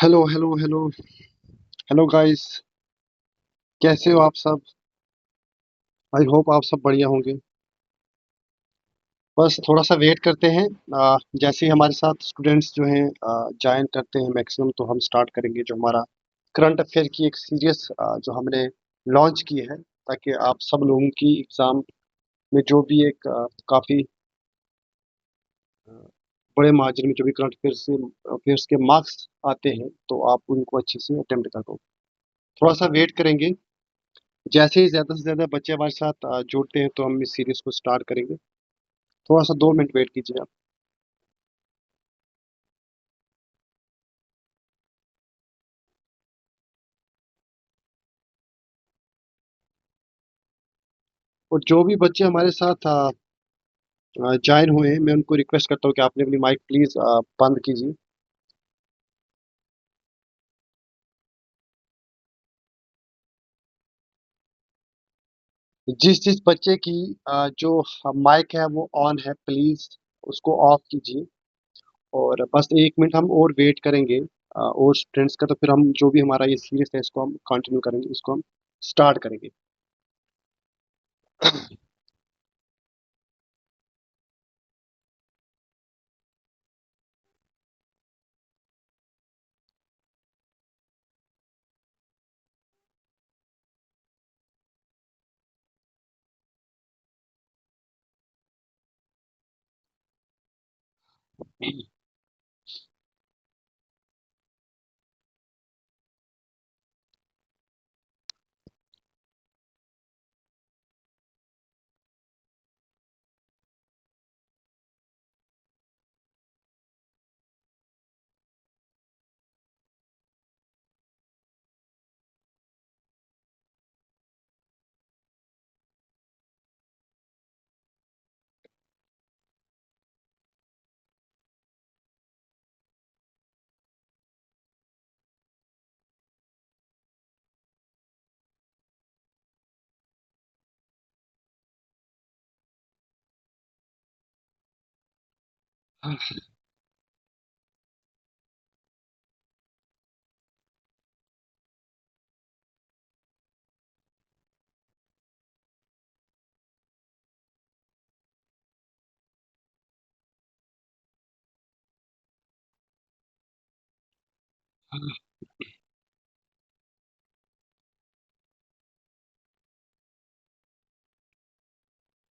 Hello hello hello hello guys. कैसे हो आप सब? आई होप आप सब बढ़िया होंगे। बस थोड़ा सा वेट करते हैं। जैसे ही हमारे साथ स्टूडेंट्स जो हैं ज्वाइन करते हैं मैक्सिमम, तो हम स्टार्ट करेंगे जो हमारा करंट अफेयर की एक सीरीज जो हमने लॉन्च की है, ताकि आप सब लोगों की एग्ज़ाम में जो भी एक काफ़ी बड़े मार्जिन में जो भी करंट अफेयर से अफेयर्स के मार्क्स आते हैं, तो आप उनको अच्छे से अटेम्प्ट कर दो। थोड़ा सा वेट करेंगे। जैसे ही ज़्यादा से ज़्यादा बच्चे हमारे साथ जुड़ते हैं, तो हम इस सीरीज़ को स्टार्ट करेंगे। थोड़ा-सा 2 मिनट वेट कीजिए आप। और जो भी बच्चे हमारे साथ जॉइन हुए हैं, मैं उनको रिक्वेस्ट करता हूँ कि आपने अपनी माइक प्लीज़ बंद कीजिए। जिस-जिस बच्चे की जो माइक है वो ऑन है, प्लीज़ उसको ऑफ कीजिए। और बस 1 मिनट हम और वेट करेंगे और स्टूडेंट्स का, तो फिर हम जो भी हमारा ये सीरीज़ है इसको हम कंटिन्यू करेंगे, इसको हम स्टार्ट करेंगे।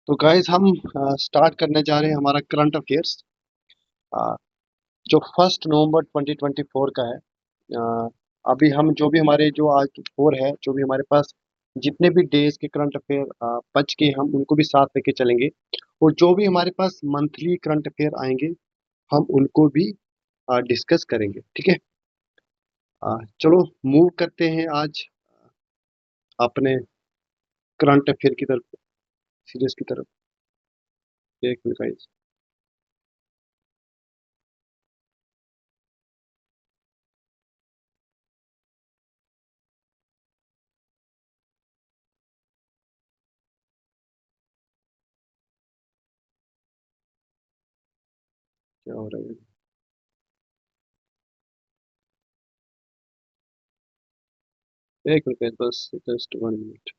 तो गाइज़ हम स्टार्ट करने जा रहे हैं हमारा करंट अफेयर्स, अ, जो 1 नवंबर 2024 का है। अ, अभी हम जो भी हमारे जो आज 4 है, जो भी हमारे पास जितने भी डेज़ के करंट अफेयर बच के, हम उनको भी साथ लेके चलेंगे। और जो भी हमारे पास मंथली करंट अफेयर आएँगे, हम उनको भी डिस्कस करेंगे, ठीक है? चलो मूव करते हैं आज अपने करंट अफेयर की तरफ, सीरीज़ की तरफ। 1 मिनट गाइस, क्या हो रहा है? 1 मिनट गाइस, बस जस्ट 1 मिनट।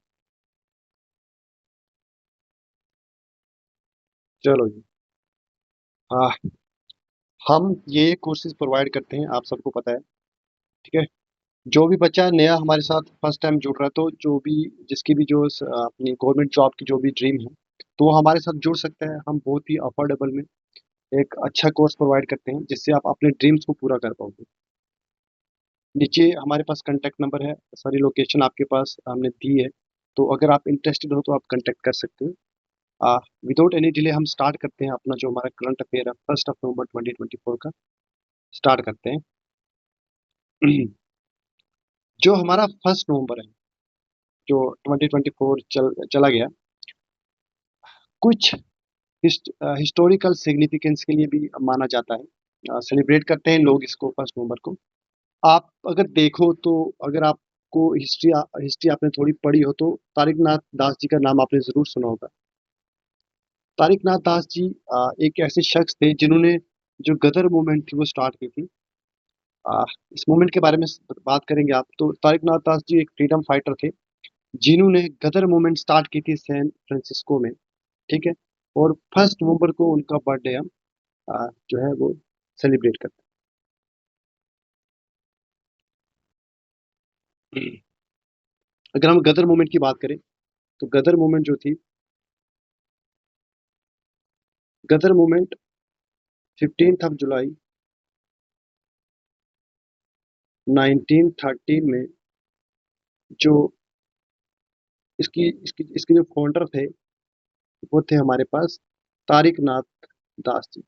चलो जी। हाँ, हम ये कोर्सेज़ प्रोवाइड करते हैं, आप सबको पता है, ठीक है? जो भी बच्चा नया हमारे साथ फर्स्ट टाइम जुड़ रहा है, तो जो भी जिसकी भी जो अपनी गवर्नमेंट जॉब की जो भी ड्रीम है, तो वो हमारे साथ जुड़ सकता है। हम बहुत ही अफोर्डेबल में एक अच्छा कोर्स प्रोवाइड करते हैं, जिससे आप अपने ड्रीम्स को पूरा कर पाओगे। नीचे हमारे पास कॉन्टैक्ट नंबर है, सारी लोकेशन आपके पास हमने दी है, तो अगर आप इंटरेस्टेड हो तो आप कॉन्टैक्ट कर सकते हो। विदाउट एनी डिले हम स्टार्ट करते हैं अपना जो हमारा करंट अफेयर है, 1 नवंबर 2024 का स्टार्ट करते हैं। जो हमारा 1 नवंबर है, जो 2024 चला गया, कुछ हिस्टोरिकल सिग्निफिकेंस के लिए भी माना जाता है। सेलिब्रेट करते हैं लोग इसको 1 नवंबर को। आप अगर देखो तो, अगर आपको हिस्ट्री आपने थोड़ी पढ़ी हो, तो तारिक नाथ दास जी का नाम आपने ज़रूर सुना होगा। तारिक नाथ दास जी एक ऐसे शख्स थे जिन्होंने जो गदर मूवमेंट थी वो स्टार्ट की थी। इस मूवमेंट के बारे में बात करेंगे आप तो तारिक नाथ दास जी एक फ्रीडम फाइटर थे जिन्होंने गदर मूवमेंट स्टार्ट की थी सैन फ्रांसिस्को में। ठीक है। और 1 नवंबर को उनका बर्थडे हम जो है वो सेलिब्रेट करते हैं। अगर हम गदर मूवमेंट की बात करें तो गदर मूवमेंट जो थी, गदर मूवमेंट 15 जुलाई 1913 में जो इसकी इसके जो फाउंडर थे वो थे हमारे पास तारिक नाथ दास जी।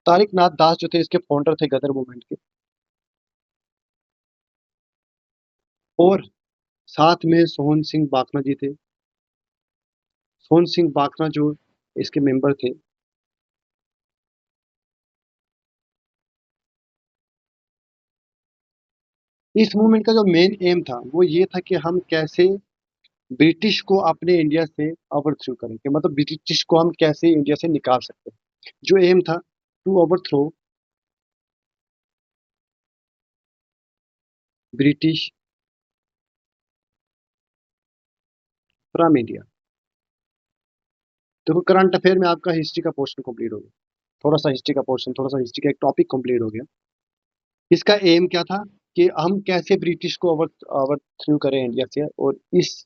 तारिक नाथ दास जो थे इसके फाउंडर थे गदर मूवमेंट के। और साथ में सोहन सिंह बाखना जी थे। सोहन सिंह बाखना जो इसके मेंबर थे। इस मूवमेंट का जो मेन एम था वो ये था कि हम कैसे ब्रिटिश को अपने इंडिया से ओवरथ्रो करेंगे, मतलब ब्रिटिश को हम कैसे इंडिया से निकाल सकते हैं। जो एम था to overthrow British from India. देखो करंट अफेयर में आपका हिस्ट्री का पोर्शन कंप्लीट हो गया। थोड़ा सा हिस्ट्री का पोर्शन, थोड़ा सा हिस्ट्री का एक टॉपिक कंप्लीट हो गया। इसका एम क्या था कि हम कैसे ब्रिटिश को ओवरथ्रो करें इंडिया से, और इस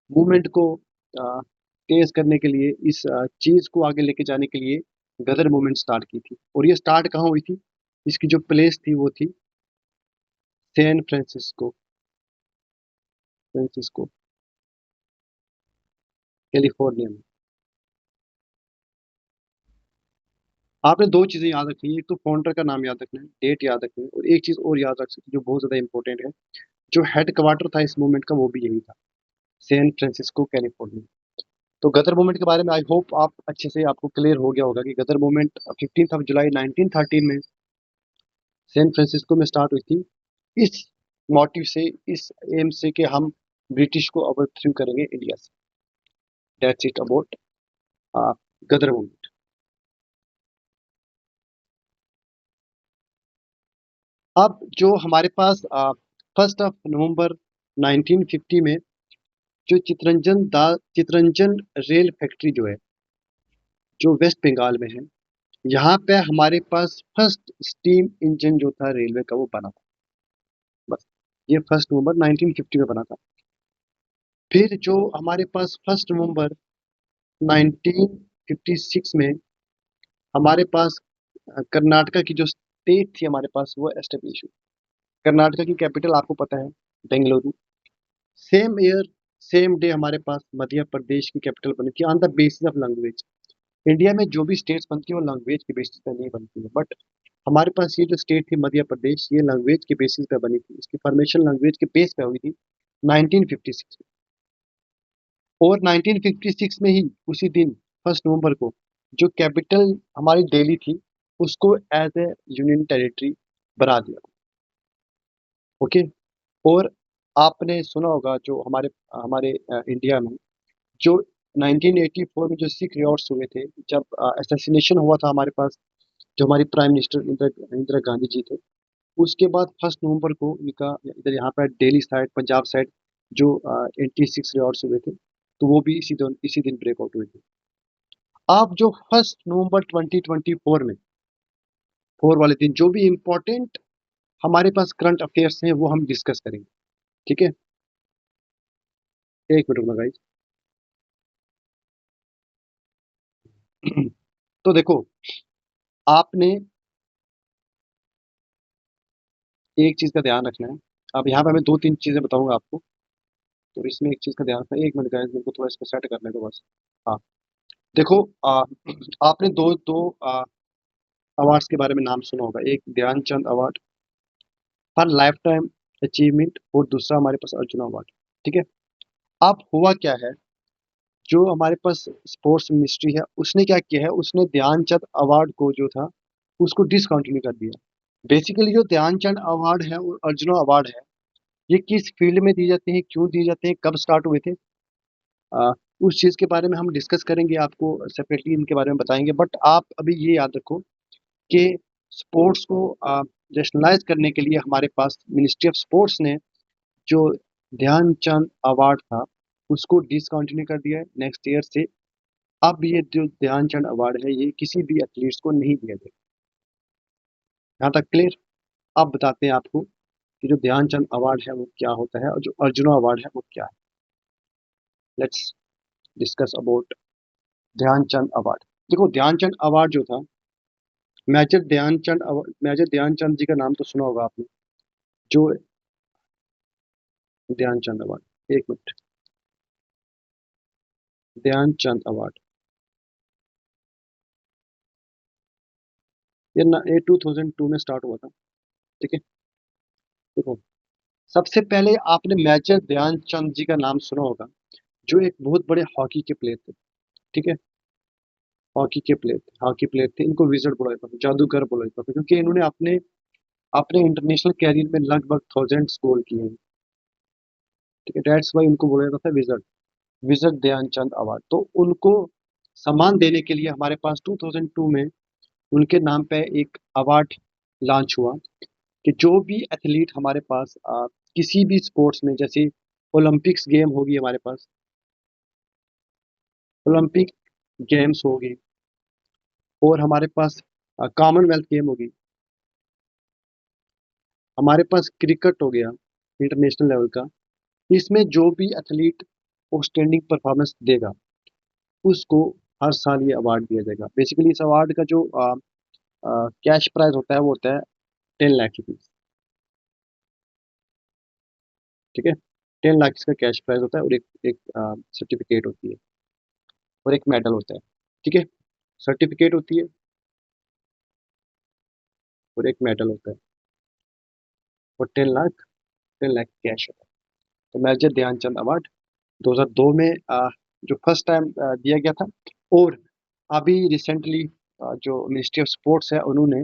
मूवमेंट को तेज करने के लिए, इस चीज को आगे लेके जाने के लिए गदर मूवमेंट स्टार्ट की थी। और ये स्टार्ट कहाँ हुई थी? इसकी जो प्लेस थी वो थी सैन फ्रांसिस्को, फ्रांसिस्को कैलिफोर्निया में। आपने दो चीजें याद रखनी है, एक तो फाउंडर का नाम याद रखना है, डेट याद रखनी है, और एक चीज और याद रख सकते हैं जो बहुत ज्यादा इंपॉर्टेंट है। जो हेड क्वार्टर था इस मूवमेंट का वो भी यही था, सैन फ्रांसिस्को कैलिफोर्निया। तो गदर मूवमेंट के बारे में आई होप आप अच्छे से आपको क्लियर हो गया होगा कि गदर मूवमेंट 15 जुलाई 1913 में सैन फ्रांसिस्को में स्टार्ट हुई थी, इस मोटिव से, इस एम से कि हम ब्रिटिश को ओवरथ्रो करेंगे इंडिया से। That's it about Ghadar movement. अब जो हमारे पास 1 नवंबर 1950 में जो चितरंजन रेल फैक्ट्री जो है, जो वेस्ट बंगाल में है, यहाँ पे हमारे पास फर्स्ट स्टीम इंजन जो था रेलवे का वो बना था। बस ये 1 नवंबर 1950 में बना था। फिर जो हमारे पास 1 नवंबर 1956 में हमारे पास कर्नाटका की जो स्टेट थी हमारे पास वो एस्टेब्लिश हुई। कर्नाटका की कैपिटल आपको पता है Bengaluru. Same year same day हमारे पास मध्य प्रदेश की कैपिटल बनी थी on the basis of language. India में जो भी स्टेट्स बनती है वो लैंग्वेज के बेसिस पे नहीं बनती है, बट हमारे पास ये जो स्टेट थी मध्य प्रदेश, ये लैंग्वेज के बेसिस पे बनी थी। इसकी फॉर्मेशन लैंग्वेज के बेस पे हुई थी 1956 में। और 1956 में ही उसी दिन 1 नवंबर को जो कैपिटल हमारी दिल्ली थी उसको एज ए यूनियन टेरिटरी बना दिया। ओके। और आपने सुना होगा जो हमारे हमारे इंडिया में जो 1984 में जो सिख रिवॉल्ट्स हुए थे, जब असैसिनेशन हुआ था हमारे पास, जो हमारी प्राइम मिनिस्टर इंदिरा इंदिरा गांधी जी थे, उसके बाद 1 नवंबर को इनका इधर यहाँ पर दिल्ली साइड, पंजाब साइड जो 86 रिवॉल्ट्स हुए थे, तो वो भी इसी दिन ब्रेकआउट हुए थे। आप जो 1 नवंबर 2024 में, 4 वाले दिन जो भी इम्पोर्टेंट हमारे पास करंट अफेयर्स हैं वो हम डिस्कस करेंगे। ठीक है, एक मिनट रुकना गाइस। तो देखो, आपने एक चीज का ध्यान रखना है। अब यहाँ पे मैं दो तीन चीजें बताऊंगा आपको, तो इसमें एक चीज का ध्यान रखना है। एक मिनट गाइस, मेरे को थोड़ा इसको सेट करने दो बस। हाँ, देखो, आपने दो दो अवार्ड्स के बारे में नाम सुना होगा। एक Dhyanchand award for life time achievement, और दूसरा हमारे पास अर्जुन अवार्ड। ठीक है। अब हुआ क्या है, जो हमारे पास स्पोर्ट्स मिनिस्ट्री है उसने क्या किया है, उसने ध्यानचंद अवार्ड को जो था उसको डिसकंटिन्यू कर दिया। बेसिकली जो ध्यानचंद अवार्ड है और अर्जुन अवार्ड है, ये किस फील्ड में दिए जाते हैं, क्यों दिए जाते हैं, कब स्टार्ट हुए थे, आ, उस चीज़ के बारे में हम डिस्कस करेंगे, आपको सेपरेटली इनके बारे में बताएंगे। बट आप अभी ये याद रखो कि स्पोर्ट्स को नेशनलाइज करने के लिए हमारे पास मिनिस्ट्री ऑफ स्पोर्ट्स ने जो ध्यानचंद अवार्ड था उसको डिसकंटिन्यू कर दिया है नेक्स्ट ईयर से। अब ये जो ध्यानचंद अवार्ड है ये किसी भी एथलीट्स को नहीं दिया जाएगा। यहाँ तक क्लियर। अब बताते हैं आपको कि जो ध्यानचंद अवार्ड है वो क्या होता है और जो अर्जुना अवार्ड है वो क्या है। Let's discuss about Dhyanchand award. देखो ध्यानचंद अवार्ड जो था, मेजर ध्यानचंद जी का नाम तो सुना होगा आपने। जो ध्यानचंद अवार्ड, एक मिनट, ध्यानचंद अवार्ड ये 2002 में स्टार्ट हुआ था। ठीक है, देखो सबसे पहले आपने मेजर ध्यानचंद जी का नाम सुना होगा, जो एक बहुत बड़े हॉकी के प्लेयर थे। ठीक है, हॉकी प्लेयर थे। इनको विजर्ड बोला जाता था, जादूगर बोला जाता था, क्योंकि इन्होंने अपने अपने इंटरनेशनल कैरियर में लगभग थाउजेंड्स गोल किए हैं। ठीक है, दैट्स वाई इनको बोला जाता था विजर्ड, विजर्ड ध्यानचंद अवार्ड। तो उनको सम्मान देने के लिए हमारे पास 2002 में उनके नाम पे एक अवार्ड लॉन्च हुआ कि जो भी एथलीट हमारे पास किसी भी स्पोर्ट्स में, जैसे ओलंपिक्स गेम होगी हमारे पास, ओलंपिक गेम्स होगी, और हमारे पास कॉमनवेल्थ गेम होगी, हमारे पास क्रिकेट हो गया इंटरनेशनल लेवल का। इसमें जो भी एथलीट आउटस्टैंडिंग परफॉर्मेंस देगा उसको हर साल ये अवार्ड दिया जाएगा। बेसिकली इस अवार्ड का जो कैश प्राइज होता है वो होता है 10 लाख रुपीज। ठीक है, 10 लाख इसका कैश प्राइज होता है, और एक एक सर्टिफिकेट होती है, और एक मेडल होता है। ठीक है, सर्टिफिकेट होती है और एक मेडल होता है, और 10 लाख कैश होता है। तो मेजर ध्यानचंद अवार्ड 2002 में जो फर्स्ट टाइम दिया गया था। और अभी रिसेंटली जो मिनिस्ट्री ऑफ स्पोर्ट्स है उन्होंने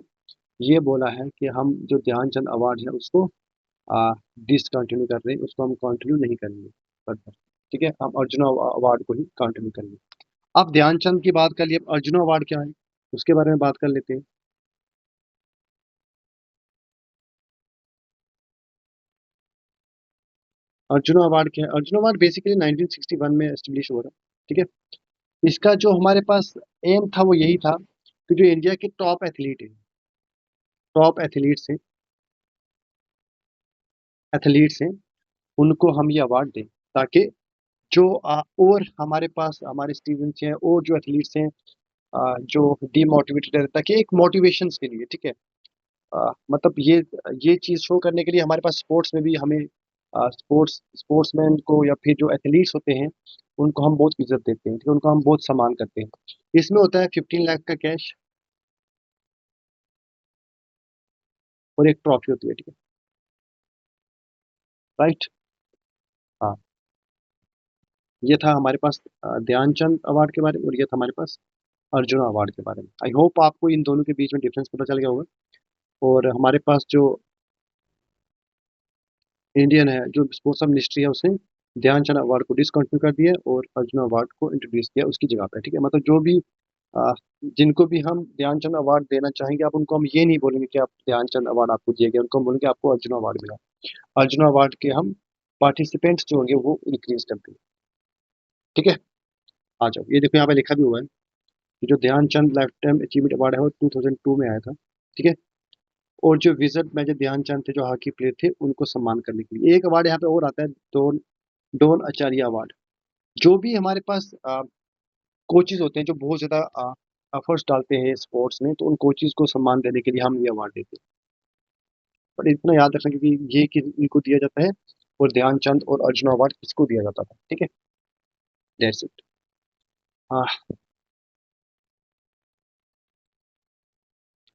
ये बोला है कि हम जो ध्यानचंद अवार्ड है उसको डिसकंटिन्यू कर रहे हैं, उसको हम कंटिन्यू नहीं करेंगे फर्दर। ठीक है, हम अर्जुन अवार्ड को ही कंटिन्यू करेंगे। अब ध्यानचंद की बात कर लिए, अब अर्जुन अवार्ड क्या है उसके बारे में बात कर लेते हैं। अर्जुन अवार्ड क्या है? अर्जुन अवार्ड बेसिकली 1961 में एस्टेब्लिश हुआ था। ठीक है, इसका जो हमारे पास एम था वो यही था कि जो इंडिया के टॉप एथलीट हैं, टॉप एथलीट्स हैं उनको हम ये अवार्ड दें, ताकि जो और हमारे पास हमारे स्टूडेंट्स हैं और जो एथलीट्स हैं जो डीमोटिवेटेड है, ताकि एक मोटिवेशंस के लिए। ठीक है, मतलब ये चीज़ शो करने के लिए हमारे पास स्पोर्ट्स में भी हमें स्पोर्ट्समैन को या फिर जो एथलीट्स होते हैं उनको हम बहुत इज्जत देते हैं। ठीक है, उनको हम बहुत सम्मान करते हैं। इसमें होता है 15 लाख का कैश और एक ट्रॉफी होती है। ठीक है, राइट। हाँ, ये था हमारे पास ध्यानचंद अवार्ड के बारे में, और ये था हमारे पास अर्जुन अवार्ड के बारे में। आई होप आपको इन दोनों के बीच में डिफरेंस पता चल गया होगा। और हमारे पास जो इंडियन है, जो स्पोर्ट्स मिनिस्ट्री है, उसने ध्यानचंद अवार्ड को डिसकंटिन्यू कर दिया और अर्जुन अवार्ड को इंट्रोड्यूस किया उसकी जगह पे। ठीक है, मतलब जो भी अ, जिनको भी हम ध्यानचंद अवार्ड देना चाहेंगे, आप उनको हम ये नहीं बोलेंगे कि आप ध्यानचंद अवार्ड आपको दिया गया, उनको हम बोलेंगे आपको अर्जुन अवार्ड मिला। अर्जुन अवार्ड के हम पार्टिसिपेंट्स जो होंगे वो इंक्रीज कर देंगे। ठीक है, आ जाओ, ये देखो यहाँ पे लिखा भी हुआ है कि जो Dhyanchand life time achievement award है वो 2002 में आया था। ठीक है, और जो विजट मेजर ध्यानचंद थे जो हॉकी प्लेयर थे उनको सम्मान करने के लिए एक अवार्ड यहाँ पे और आता है, डोन डोन आचार्य अवार्ड। जो भी हमारे पास कोचेज होते हैं जो बहुत ज़्यादा एफर्ट्स डालते हैं स्पोर्ट्स में, तो उन कोचेज को सम्मान देने के लिए हम ये अवार्ड देते हैं। पर इतना याद रखना क्योंकि ये कि इनको दिया जाता है, और ध्यानचंद और अर्जुन अवार्ड इसको दिया जाता था। ठीक है, दैट्स इट। हाँ,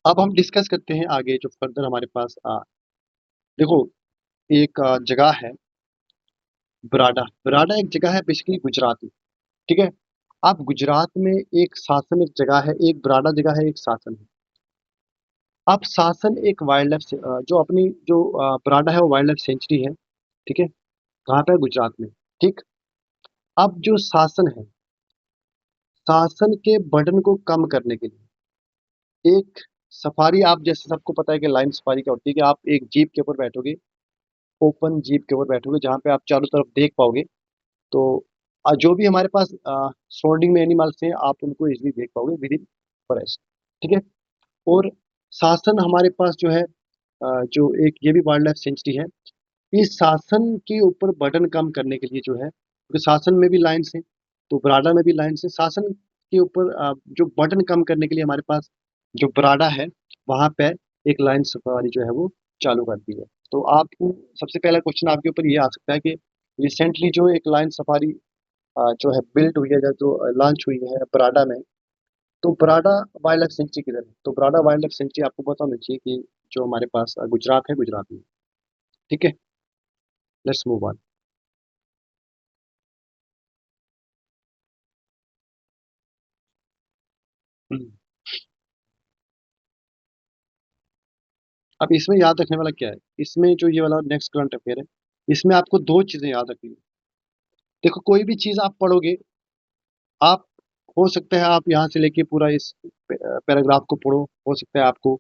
अब हम डिस्कस करते हैं आगे जो फर्दर हमारे पास देखो एक जगह है बराडा। बराडा एक जगह है बेसिकली गुजरात में। ठीक है, अब गुजरात में एक शासन एक जगह है, एक बराडा जगह है, एक शासन है। अब शासन एक वाइल्ड लाइफ जो अपनी जो बराडा है वो वाइल्ड लाइफ सेंचुरी है। ठीक है, कहाँ पे है? गुजरात में। ठीक, अब जो शासन है, शासन के बर्डन को कम करने के लिए एक सफारी आप जैसे सबको पता है कि लाइन सफारी क्या होती है कि आप एक जीप के ऊपर बैठोगे, ओपन जीप के ऊपर बैठोगे जहाँ पे आप चारों तरफ देख पाओगे। तो जो भी हमारे पास सराउंडिंग में एनिमल्स हैं आप उनको इजीली देख पाओगे विद इन फॉरेस्ट। ठीक है। और शासन हमारे पास जो है जो एक ये भी वाइल्ड लाइफ सेंचुरी है। इस शासन के ऊपर बर्डन कम करने के लिए जो है, क्योंकि शासन में भी लाइन्स हैं, तो बराडा में भी लाइन्स है। शासन के ऊपर जो बर्डन कम करने के लिए हमारे पास जो बराडा है, वहाँ पे एक लाइन सफारी जो है वो चालू कर दी है। तो आपको सबसे पहला क्वेश्चन आपके ऊपर ये आ सकता है कि रिसेंटली जो एक लाइन सफारी जो है बिल्ट हुई है या जो लॉन्च हुई है बराडा में, तो बराडा वाइल्ड लाइफ सेंचुरी किधर है? तो बराडा वाइल्ड लाइफ सेंचुरी आपको पता होना चाहिए कि जो हमारे पास गुजरात है, गुजरात में। ठीक है। Let's move on. अब इसमें याद रखने वाला क्या है? इसमें जो ये वाला नेक्स्ट करंट अफेयर है, इसमें आपको दो चीजें याद रखनी है। देखो कोई भी चीज आप पढ़ोगे, आप हो सकता है आप यहाँ से लेके पूरा इस पैराग्राफ को पढ़ो, हो सकता है आपको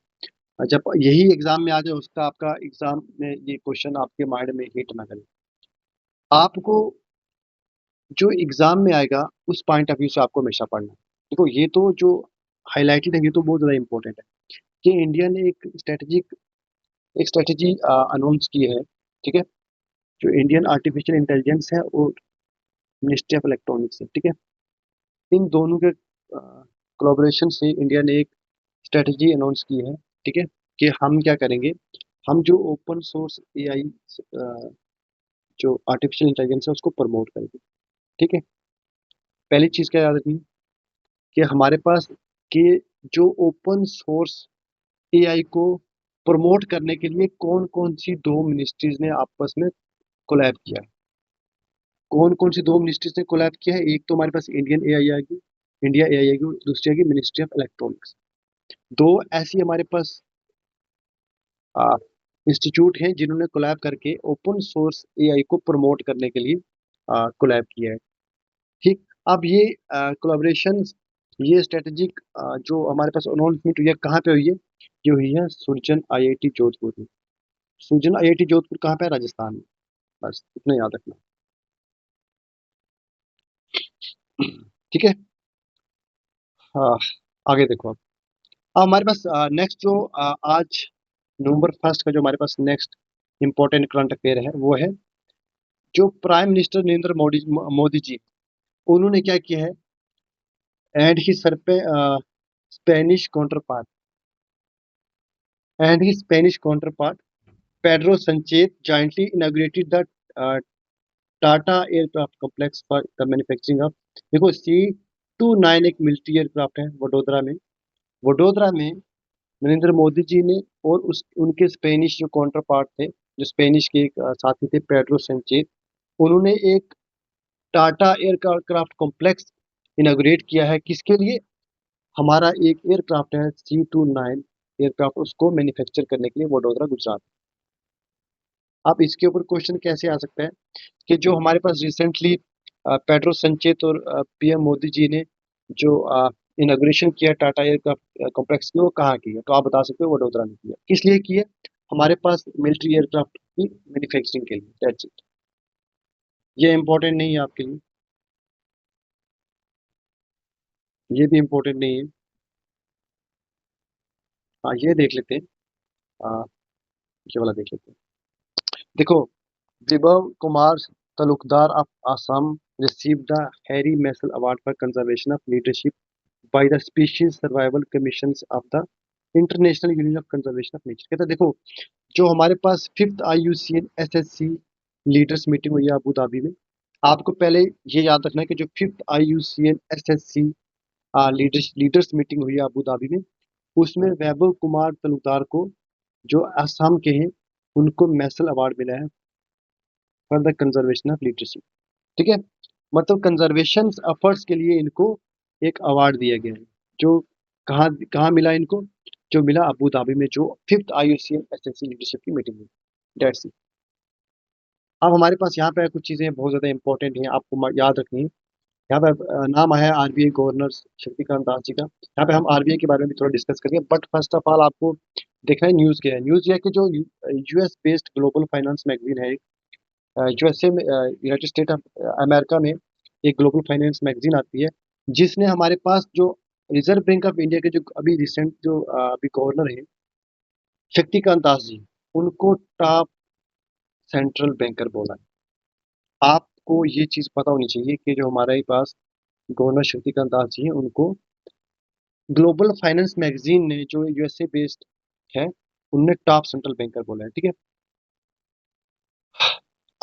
जब यही एग्जाम में आ जाए उसका आपका एग्जाम में ये क्वेश्चन आपके माइंड में हिट ना करे। आपको जो एग्जाम में आएगा उस पॉइंट ऑफ व्यू से आपको हमेशा पढ़ना है। देखो ये तो जो हाईलाइटेड है ये तो बहुत ज़्यादा इंपॉर्टेंट है कि इंडिया ने एक स्ट्रेटेजी अनाउंस की है। ठीक है। जो इंडियन आर्टिफिशियल इंटेलिजेंस है और मिनिस्ट्री ऑफ इलेक्ट्रॉनिक्स है। ठीक है। इन दोनों के कोलैबोरेशन से इंडिया ने एक स्ट्रेटेजी अनाउंस की है। ठीक है। कि हम क्या करेंगे, हम जो ओपन सोर्स एआई जो आर्टिफिशियल इंटेलिजेंस है उसको प्रमोट करेंगे। ठीक है। पहली चीज़ क्या याद रखनी है कि हमारे पास कि जो ओपन सोर्स एआई को प्रमोट करने के लिए कौन कौन सी दो मिनिस्ट्रीज ने आपस में कोलैब किया है। कौन कौन सी दो मिनिस्ट्रीज ने कोलैब किया है? एक तो हमारे पास इंडियन एआई आएगी, इंडिया एआई आएगी, और दूसरी आएगी मिनिस्ट्री ऑफ इलेक्ट्रॉनिक्स। दो ऐसी हमारे पास इंस्टीट्यूट हैं जिन्होंने कोलैब करके ओपन सोर्स एआई को प्रमोट करने के लिए कोलैब किया है। ठीक। अब ये कोलैबोरेशन, ये स्ट्रेटेजिक जो हमारे पास अनाउंसमेंट हुई है कहाँ पे हुई है? ये हुई है सुरजन आईआईटी जोधपुर में। सुरजन आईआईटी जोधपुर कहाँ पे है? राजस्थान में। बस इतना याद रखना। ठीक है। हाँ, आगे देखो अब हमारे पास नेक्स्ट जो आज नवंबर 1 का जो हमारे पास नेक्स्ट इम्पोर्टेंट करंट अफेयर है वो है जो प्राइम मिनिस्टर नरेंद्र मोदी मोदी जी, उन्होंने क्या किया है? एंड ही सर पे Spanish counterpart and he Spanish counterpart Pedro Sanchez jointly inaugurated the Tata aircraft complex for the manufacturing of, देखो C-29 एक मिलिट्री एयरक्राफ्ट है वडोदरा में। वडोदरा में नरेंद्र मोदी जी ने और उस उनके स्पेनिश जो काउंटर पार्ट थे, जो स्पेनिश के एक साथी थे पेड्रो संचेत, उन्होंने एक टाटा एयरक्राफ्ट कॉम्प्लेक्स इनाग्रेट किया है। किसके लिए? हमारा एक एयरक्राफ्ट है C-29 एयरक्राफ्ट, उसको मैन्युफैक्चर करने के लिए वडोदरा गुजरात। अब इसके ऊपर क्वेश्चन कैसे आ सकता है कि जो हमारे पास रिसेंटली पेड्रो संचेत और पीएम मोदी जी ने जो इनाग्रेशन किया टाटा एयरक्राफ्ट कॉम्प्लेक्स की, वो कहाँ की है? तो आप बता सकते हो वडोदरा में किया। किस लिए की है? हमारे पास मिलिट्री एयरक्राफ्ट की मैन्युफैक्चरिंग के लिए। That's it. ये इंपॉर्टेंट नहीं है आपके लिए, ये भी इंपॉर्टेंट नहीं है। हाँ ये देख लेते हैं। आ, ये वाला देख लेते हैं। देखो, विभव Kumar Talukdar of Assam received the Harry Marshall Award for Conservation of Leadership by the Species Survival Commissions of the international union of conservation of nature. कहता है देखो, जो हमारे पास 5th IUCN SSC leaders meeting हुई है अबू धाबी में, आपको पहले ये याद रखना है कि जो 5th IUCN SSC leaders meeting हुई है अबू धाबी में, उसमें वैभव कुमार तलुकदार को, जो असम के हैं, उनको मैसल अवार्ड मिला है for the conservation of leadership. ठीक है। मतलब कंजर्वेशन एफर्ट्स के लिए इनको एक अवार्ड दिया गया है। जो कहाँ कहाँ मिला इनको? जो मिला अबू धाबी में, जो 5th IUCN SSC लीडरशिप की मीटिंग में। That's it. अब हमारे पास यहाँ पे कुछ चीज़ें बहुत ज़्यादा इंपॉर्टेंट हैं, आपको याद रखनी है। यहाँ पे नाम आया है आरबीआई गवर्नर शक्तिकांत दास जी का। यहाँ पे हम आरबीआई के बारे में भी थोड़ा डिस्कस करेंगे, बट फर्स्ट ऑफ ऑल आपको देखना है न्यूज़ क्या है। न्यूज़ ये है कि जो US based global finance magazine है, यूएसए में, यूनाइटेड स्टेट ऑफ अमेरिका में एक ग्लोबल फाइनेंस मैगजीन आती है, जिसने हमारे पास जो रिजर्व बैंक ऑफ इंडिया के जो अभी रिसेंट जो अभी गवर्नर है शक्तिकांत दास जी, उनको टॉप सेंट्रल बैंकर बोला है। आपको ये चीज पता होनी चाहिए कि जो हमारे पास गवर्नर शक्तिकांत दास जी हैं, उनको ग्लोबल फाइनेंस मैगजीन ने जो यूएसए बेस्ड है, उनने टॉप सेंट्रल बैंकर बोला है। ठीक है,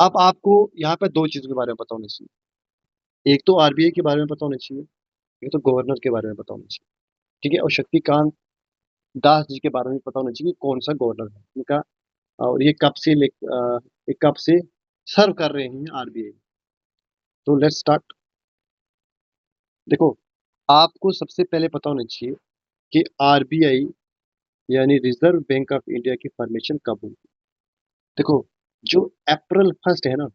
अब आपको यहाँ पे दो चीजों के बारे में पता होनी चाहिए। एक तो आरबीआई के बारे में पता होना चाहिए, एक तो गवर्नर के बारे में पता होना चाहिए। ठीक है, और शक्तिकांत दास जी के बारे में पता होना चाहिए कौन सा गवर्नर है इनका, और ये कब से सर्व कर रहे हैं आरबीआई। तो लेट्स स्टार्ट। देखो, आपको सबसे पहले पता होना चाहिए कि आरबीआई यानी रिजर्व बैंक ऑफ इंडिया की फॉर्मेशन कब हुई। देखो, जो अप्रैल 1 है ना,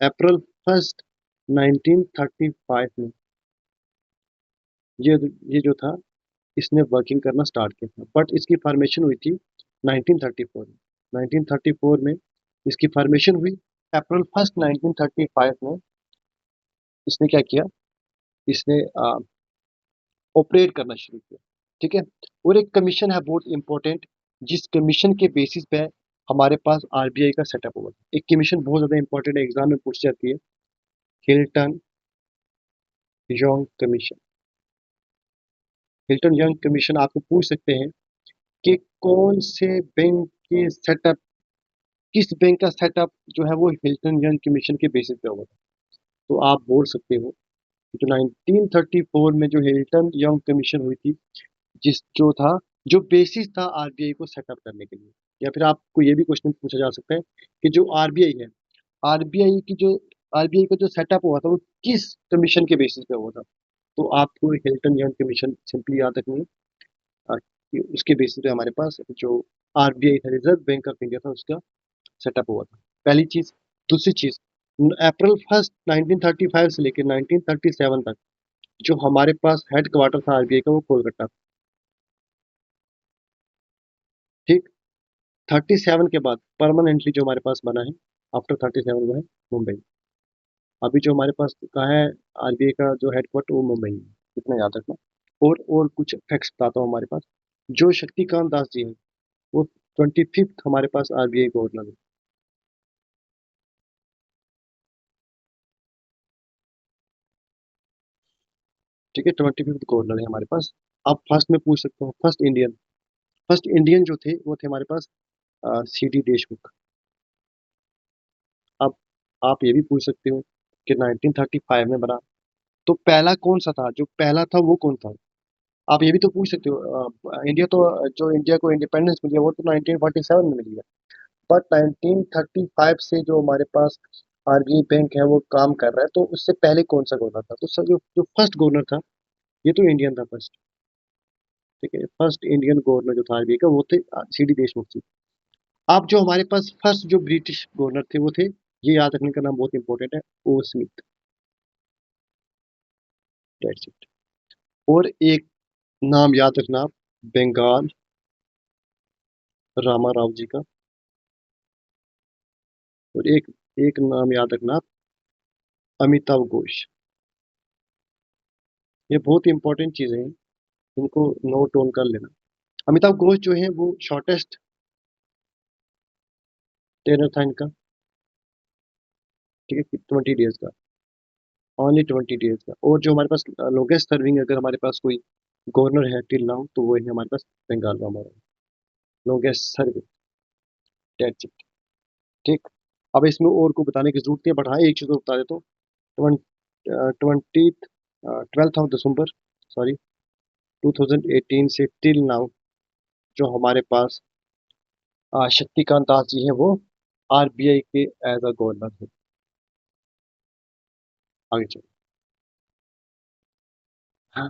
अप्रैल 1 1935 में ये ये जो था, इसने वर्किंग करना स्टार्ट किया था, बट इसकी फॉर्मेशन हुई थी 1934 में। 1934 में इसकी फॉर्मेशन हुई। अप्रैल 1 1935 में इसने क्या किया, इसने ऑपरेट करना शुरू किया। ठीक है, और एक कमीशन है बहुत इंपॉर्टेंट, जिस कमीशन के बेसिस पे हमारे पास आरबीआई का सेटअप हुआ। एक कमीशन बहुत ज्यादा इंपॉर्टेंट है, एग्जाम में पूछ जाती है, Hilton young commission. Hilton young commission आपको पूछ सकते हैं कि कौन से बैंक के सेटअप, किस बैंक का सेटअप जो है वो हिल्टन यंग कमीशन के बेसिस पे हुआ था। तो आप बोल सकते हो कि जो 1934 में जो हिल्टन यंग कमीशन हुई थी, जिस जो था, जो बेसिस था आरबीआई को सेटअप करने के लिए। या फिर आपको ये भी क्वेश्चन पूछा जा सकता है कि जो आरबीआई है, आरबीआई की जो आरबीआई का जो सेटअप हुआ था वो किस कमीशन के बेसिस पे हुआ था। तो आपको हिल्टन यंग कमीशन सिंपली याद रखनी है, कि उसके बेसिस पे हमारे पास जो आरबीआई था, रिजर्व बैंक ऑफ इंडिया था, उसका सेटअप हुआ था। पहली चीज। दूसरी चीज, अप्रैल 1 1935 से लेकर 1937 तक जो हमारे पास हेड क्वार्टर था आरबीआई का, वो कोलकाता था। ठीक, 37 के बाद परमानेंटली जो हमारे पास बना है, आफ्टर 37 वो है मुंबई। अभी जो हमारे पास का है आरबीआई का जो हेडक्वार्टर, वो मुंबई में है। इतना याद रखना। और कुछ फैक्ट्स बताता हूँ हमारे पास। जो शक्तिकांत दास जी हैं, वो 25th हमारे पास आरबीआई गवर्नर है। ठीक है, 25th गवर्नर है हमारे पास। आप फर्स्ट में पूछ सकते हो, फर्स्ट इंडियन जो थे वो थे हमारे पास सी डी देशमुख। अब आप ये भी पूछ सकते हो कि 1935 में बना, तो पहला कौन सा था, जो पहला था वो कौन था। आप ये भी तो पूछ सकते हो, इंडिया तो, जो इंडिया को इंडिपेंडेंस मिली है वो तो 1947 में मिली है, बट 1935 से जो हमारे पास आरबीआई बैंक है वो काम कर रहा है, तो उससे पहले कौन सा गवर्नर था। तो सर, जो जो फर्स्ट गवर्नर था, ये तो इंडियन था फर्स्ट। ठीक है, फर्स्ट इंडियन गवर्नर जो था आरबीआई का, वो थे सी डी देशमुख जी। अब जो हमारे पास फर्स्ट जो ब्रिटिश गवर्नर थे, वो थे, ये याद रखने का नाम बहुत इंपॉर्टेंट है, ओ स्मिथ। That's it. और एक नाम याद रखना आप, बंगाल रामा राव जी का। और एक एक नाम याद रखना आप, अमिताभ घोष। ये बहुत इंपॉर्टेंट चीजें हैं, इनको नोट डाउन कर लेना। अमिताभ घोष जो है वो शॉर्टेस्ट टेनर था इनका। ठीक है, 20 डेज का, ओनली 20 डेज का। और जो हमारे पास लॉन्गेस्ट सर्विंग अगर हमारे पास कोई गवर्नर है टिल नाउ, तो वो है हमारे पास Bengal Rama Rao, longest serving. That's it. ठीक, अब इसमें और को बताने की जरूरत नहीं है, बट हाँ एक चीज और बता देता हूँ। 12th ऑफ दिसंबर, सॉरी, 2018 से टिल नाउ जो हमारे पास शक्तिकांत दास जी हैं, वो आरबीआई के एज अ गवर्नर है। आगे चलो। हाँ।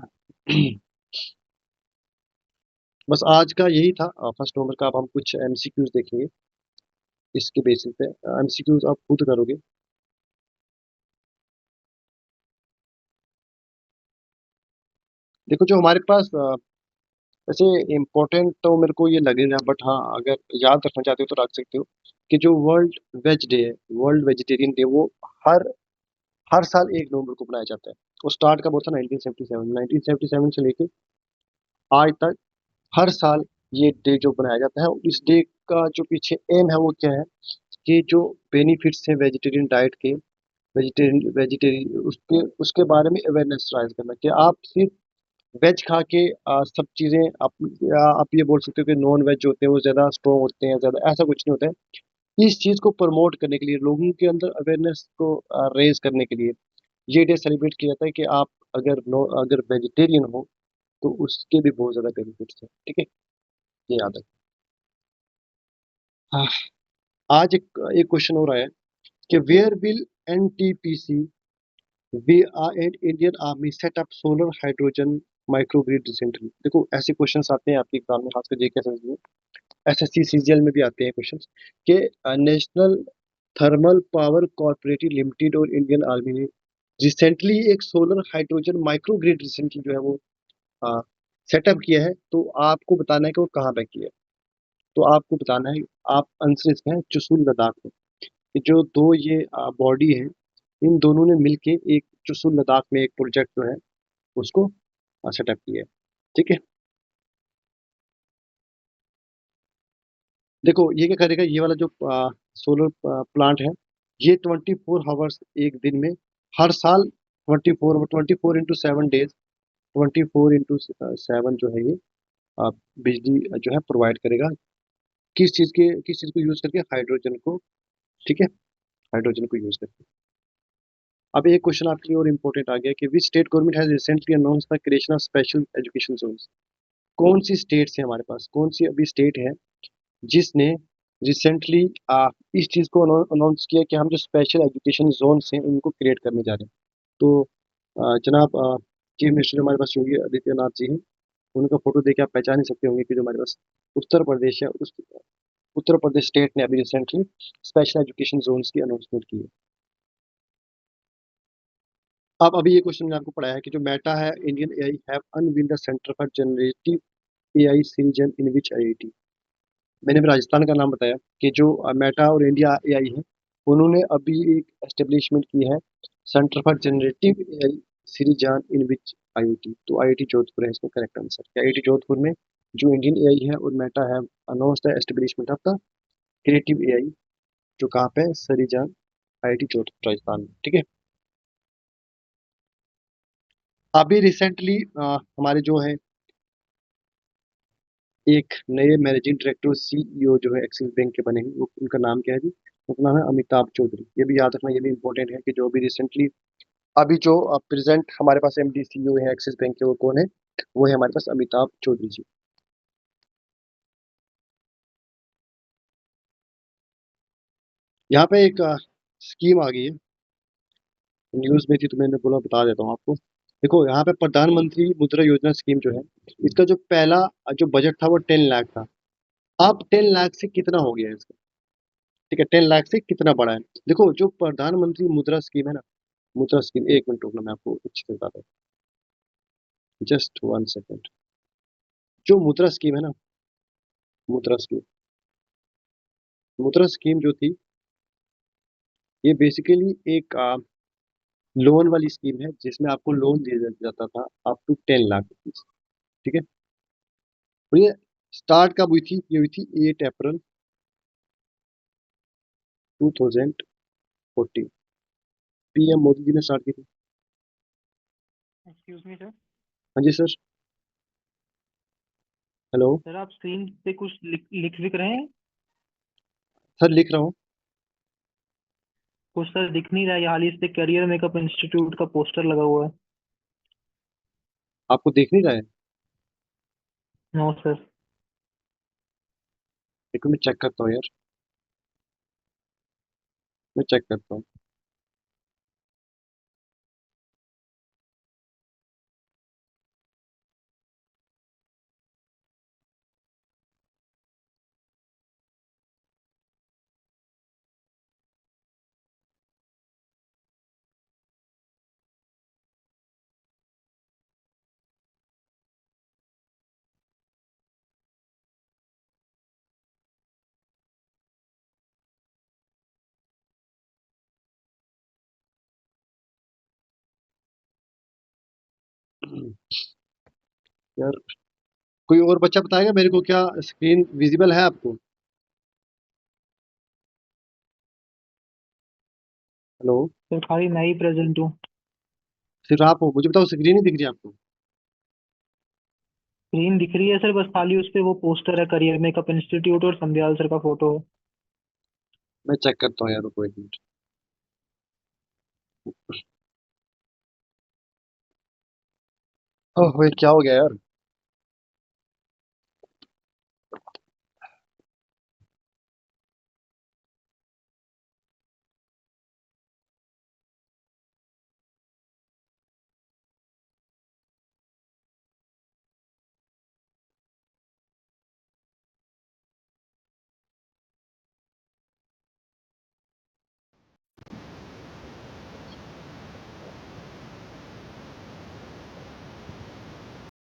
बस आज का यही था, 1 नवंबर का। अब हम कुछ एमसीक्यूज देखेंगे, इसके बेसिस पे एमसीक्यूज आप खुद करोगे। देखो जो हमारे पास वैसे इम्पोर्टेंट तो मेरे को ये लगेगा, बट हाँ अगर याद रखना चाहते हो तो रख सकते हो कि जो वर्ल्ड वेज डे है, वर्ल्ड वेजिटेरियन डे, वो हर हर साल 1 नवंबर को मनाया जाता है। वो स्टार्ट कब होता है? 1977, 1977 से लेके आज तक हर साल ये डे जो बनाया जाता है। और इस डे का जो पीछे एम है वो क्या है कि जो बेनिफिट्स हैं वेजिटेरियन डाइट के, वेजिटेरियन वेजिटेरियन उसके उसके बारे में अवेयरनेस राइज करना कि आप सिर्फ वेज खा के सब चीज़ें आप ये बोल सकते हो कि नॉन वेज होते हैं वो ज़्यादा स्ट्रॉन्ग होते हैं, ज़्यादा ऐसा कुछ नहीं होता है। इस चीज़ को प्रमोट करने के लिए, लोगों के अंदर अवेयरनेस को रेज करने के लिए ये डे सेलिब्रेट किया जाता है कि आप अगर नो अगर वेजिटेरियन हो तो उसके भी बहुत ज़्यादा बेनिफिट्स हैं। ठीक है, ये याद है। हाँ, आज एक क्वेश्चन हो रहा है कि where will NTPC V R and Indian army set up solar hydrogen microgrid recently. देखो ऐसे क्वेश्चंस आते हैं आपके एग्जाम में, खासकर जेके में, एसएससी सीजीएल में भी आते हैं क्वेश्चंस कि national thermal power corporative limited और इंडियन आर्मी ने रिसेंटली एक सोलर हाइड्रोजन माइक्रोग्रिड रिसेंटली जो है वो सेटअप किया है। तो आपको बताना है कि वो कहाँ पे किया है। तो आपको बताना है, आप आंसर इसका है चुशुल लद्दाख में। ये जो दो ये बॉडी है, इन दोनों ने मिलके एक चुशुल लद्दाख में एक प्रोजेक्ट जो है उसको सेटअप किया है। ठीक है, देखो ये क्या करेगा, ये वाला जो सोलर प्लांट है, ये 24 आवर्स एक दिन में, हर साल 24 इंटू 7 डेज, 24 इंटू 7 जो है ये आ, बिजली जो है प्रोवाइड करेगा। किस चीज को यूज करके? हाइड्रोजन को। ठीक है, हाइड्रोजन को यूज करके। अब एक क्वेश्चन आपके लिए और इम्पोर्टेंट आ गया कि which state government has recently announce the creation of special education zones. कौन सी स्टेट्स है हमारे पास, कौन सी अभी स्टेट है जिसने रिसेंटली इस चीज़ को अनाउंस किया कि हम जो स्पेशल एजुकेशन जोन्स हैं उनको क्रिएट करने जा रहे हैं। तो जनाब चीफ मिनिस्टर जो हमारे पास योगी आदित्यनाथ जी हैं, उनका फोटो देके आप पहचान ही सकते होंगे कि जो हमारे पास उत्तर प्रदेश है, उस उत्तर प्रदेश स्टेट ने अभी रिसेंटली स्पेशल एजुकेशन जोन्स की अनाउंसमेंट की है। अब अभी ये क्वेश्चन मैंने आपको पढ़ाया है कि जो मेटा है, Indian AI have unveiled the centre for generative AI Srijan in which IIT. मैंने भी राजस्थान का नाम बताया कि जो मेटा और इंडिया एआई है, उन्होंने अभी एक एस्टेब्लिशमेंट की है centre for generative AI Srijan in which IIT. तो आईआईटी जोधपुर है इसका करेक्ट आंसर। आईआईटी जोधपुर में जो इंडियन एआई है और मेटा है announce the establishment of the creative AI, जो कहाँ पे है? सरीजान, आईआईटी जोधपुर राजस्थान में। ठीक है, अभी रिसेंटली हमारे जो है एक नए मैनेजिंग डायरेक्टर सीईओ जो है एक्सिस बैंक के बने हैं, वो उनका नाम क्या है जी? उनका नाम है अमिताभ चौधरी। ये भी याद रखना, ये भी इंपॉर्टेंट है कि जो अभी रिसेंटली अभी जो प्रेजेंट हमारे पास एमडी सीईओ है एक्सिस बैंक के, वो कौन है? वो है हमारे पास अमिताभ चौधरी जी। यहाँ पे एक स्कीम आ गई है, न्यूज में थी तो मैंने बोला बता देता हूँ आपको। देखो यहाँ पे प्रधानमंत्री मुद्रा योजना स्कीम जो है, इसका जो पहला जो बजट था वो 10 लाख था। अब 10 लाख से कितना हो गया है इसका? ठीक है, 10 लाख से कितना बढ़ा है? देखो जो प्रधानमंत्री मुद्रा स्कीम है ना, मुद्रा स्कीम, एक मिनट रुकना, मैं आपको अच्छे से बताता हूँ, जस्ट 1 सेकेंड। जो मुद्रा स्कीम है ना, मुद्रा स्कीम, मुद्रा स्कीम जो थी, ये बेसिकली एक लोन वाली स्कीम है जिसमें आपको लोन दिया जाता था अप टू 10 लाख रुपीज। ठीक है, और ये स्टार्ट कब हुई थी? ये हुई थी 8 अप्रैल 2014, पीएम मोदी जी ने स्टार्ट की थी। Excuse me sir. हाँ जी सर। हेलो। सर आप स्क्रीन पे कुछ लिख लिख रहे हैं? सर लिख रहा हूँ। कुछ सर दिख नहीं रहा है। हाल ही से करियर मेकअप इंस्टीट्यूट का पोस्टर लगा हुआ है। आपको देख नहीं रहा है? No sir. देखो मैं चेक करता हूँ यार, मैं चेक करता हूँ। यार कोई और बच्चा बताएगा मेरे को, क्या स्क्रीन विजिबल है आपको? हेलो। सर खाली मैं ही प्रेजेंट हूँ। सिर्फ आप हो? मुझे बताओ, स्क्रीन ही दिख रही है आपको? स्क्रीन दिख रही है सर, बस खाली उस पे वो पोस्टर है, करियर मेकअप इंस्टीट्यूट, और संध्याल सर का फोटो है। मैं चेक करता हूँ यार, रुको एक मिनट। ओह ये क्या हो गया यार?